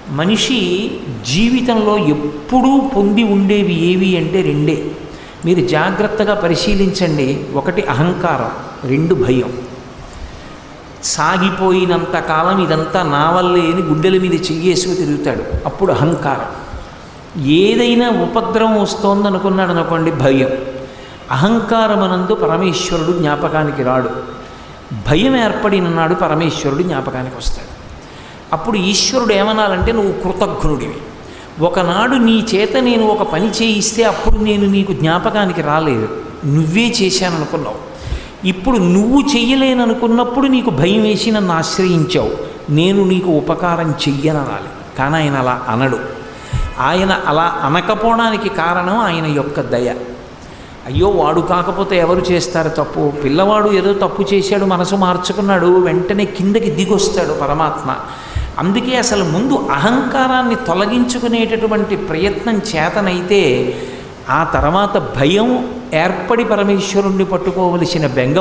మనిషి జీవితంలో ఎప్పుడూ పొంది ఉండేవి ఏవి అంటే రెండే. మీరు జాగ్రత్తగా పరిశీలించండి. ఒకటి అహంకారం, రెండు భయం. సాగిపోయినంత కాలం ఇదంతా నా వల్లే అని గుండెల మీద చెయ్యేసుకు తిరుగుతాడు, అప్పుడు అహంకారం. ఏదైనా ఉపద్రవం వస్తోందనుకున్నాడు అనుకోండి, భయం. అహంకారమనందు పరమేశ్వరుడు జ్ఞాపకానికి రాడు, భయం ఏర్పడిన నాడు పరమేశ్వరుడు జ్ఞాపకానికి వస్తాడు. అప్పుడు ఈశ్వరుడు ఏమనాలంటే, నువ్వు కృతజ్ఞుడివి. ఒకనాడు నీ చేత నేను ఒక పని చేయిస్తే అప్పుడు నేను నీకు జ్ఞాపకానికి రాలేదు, నువ్వే చేశాననుకున్నావు. ఇప్పుడు నువ్వు చెయ్యలేననుకున్నప్పుడు నీకు భయం వేసి నన్ను ఆశ్రయించావు, నేను నీకు ఉపకారం చెయ్యననాలి. కానీ ఆయన అలా అనడు. ఆయన అలా అనకపోవడానికి కారణం ఆయన యొక్క దయ. అయ్యో వాడు కాకపోతే ఎవరు చేస్తారు తప్పు? పిల్లవాడు ఏదో తప్పు చేశాడు, మనసు మార్చుకున్నాడు, వెంటనే కిందకి దిగొస్తాడు పరమాత్మ. అందుకే అసలు ముందు అహంకారాన్ని తొలగించుకునేటటువంటి ప్రయత్నం చేతనైతే ఆ తర్వాత భయం ఏర్పడి పరమేశ్వరుణ్ణి పట్టుకోవలసిన బెంగ